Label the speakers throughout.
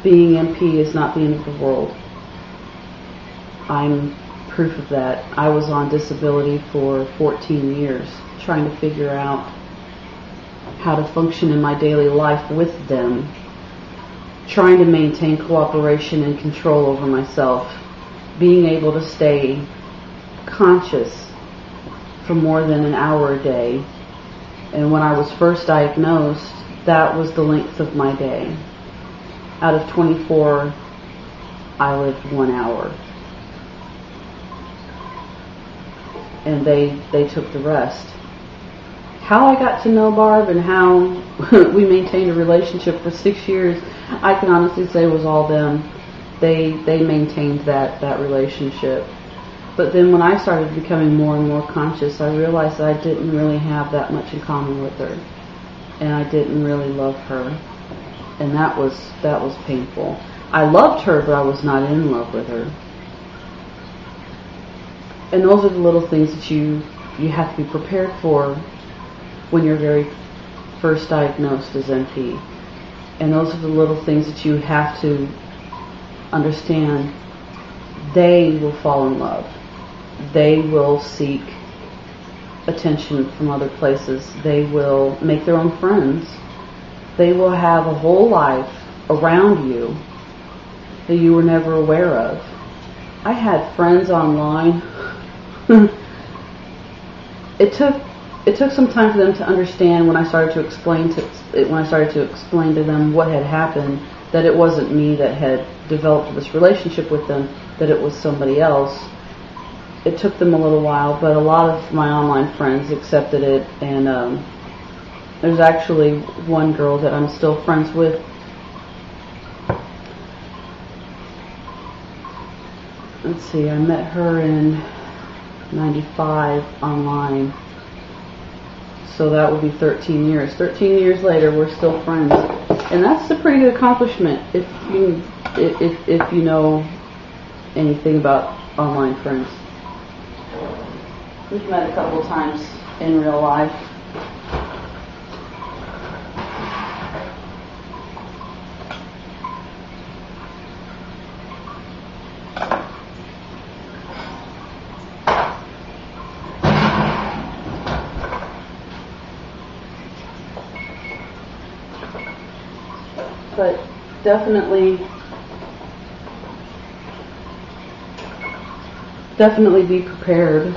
Speaker 1: being MP is not the end of the world. I'm proof of that. I was on disability for 14 years, trying to figure out how to function in my daily life with them, trying to maintain cooperation and control over myself, being able to stay conscious for more than an hour a day. And when I was first diagnosed, that was the length of my day. Out of 24, I lived 1 hour. And they took the rest. How I got to know Barb and how we maintained a relationship for 6 years, I can honestly say was all them. They maintained that relationship. But then when I started becoming more and more conscious, I realized that I didn't really have that much in common with her. And I didn't really love her. And that was painful. I loved her, but I was not in love with her. And those are the little things that you have to be prepared for when you're very first diagnosed as NP. And those are the little things that you have to understand. They will fall in love. They will seek attention from other places. They will make their own friends. They will have a whole life around you that you were never aware of. I had friends online. It took some time for them to understand when I started to explain to them what had happened, that it wasn't me that had developed this relationship with them, that it was somebody else. It took them a little while, but a lot of my online friends accepted it, and there's actually one girl that I'm still friends with. Let's see, I met her in 95 online. So that would be 13 years. 13 years later, we're still friends. And that's a pretty good accomplishment if you know anything about online friends. We've met a couple times in real life. But definitely be prepared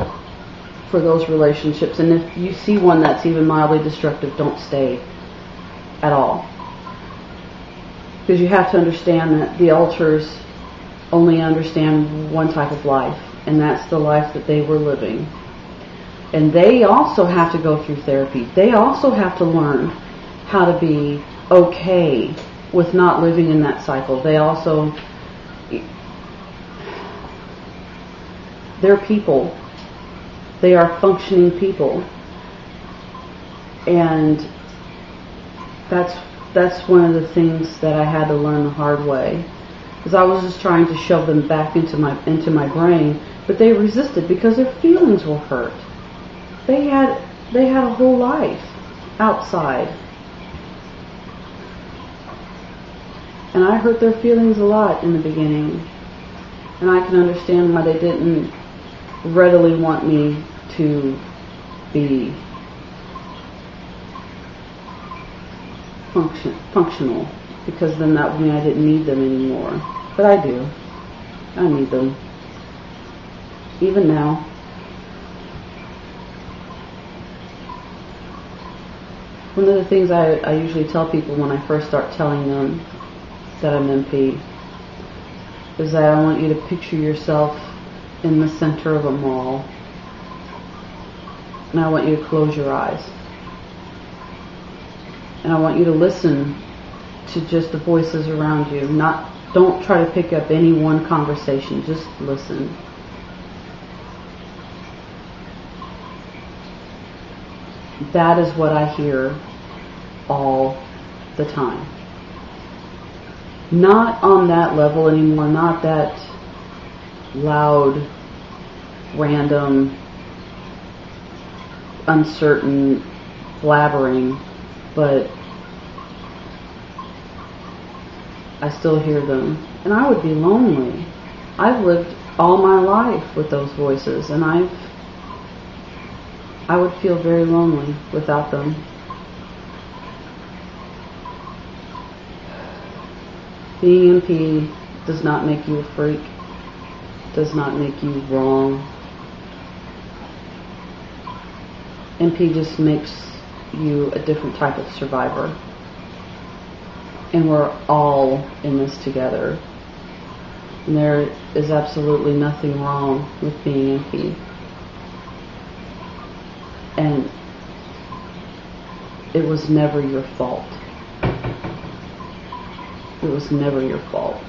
Speaker 1: for those relationships. And if you see one that's even mildly destructive, don't stay at all. Because you have to understand that the alters only understand one type of life, and that's the life that they were living. And they also have to go through therapy. They also have to learn how to be okay with not living in that cycle. They're people. They are functioning people. And that's one of the things that I had to learn the hard way. Because I was just trying to shove them back into my brain, but they resisted because their feelings were hurt. They had a whole life outside. And I hurt their feelings a lot in the beginning. And I can understand why they didn't readily want me to be functional. Because then that would mean I didn't need them anymore. But I do. I need them. Even now. One of the things I usually tell people when I first start telling them that I'm MP is that I want you to picture yourself in the center of a mall, and I want you to close your eyes, and I want you to listen to just the voices around you. Don't try to pick up any one conversation, just listen. That is what I hear all the time. Not on that level anymore, not that loud, random, uncertain blabbering, but I still hear them, and I would be lonely. I've lived all my life with those voices, and I would feel very lonely without them. Being MP does not make you a freak, does not make you wrong. MP just makes you a different type of survivor. And we're all in this together. And there is absolutely nothing wrong with being MP. And it was never your fault. It was never your fault.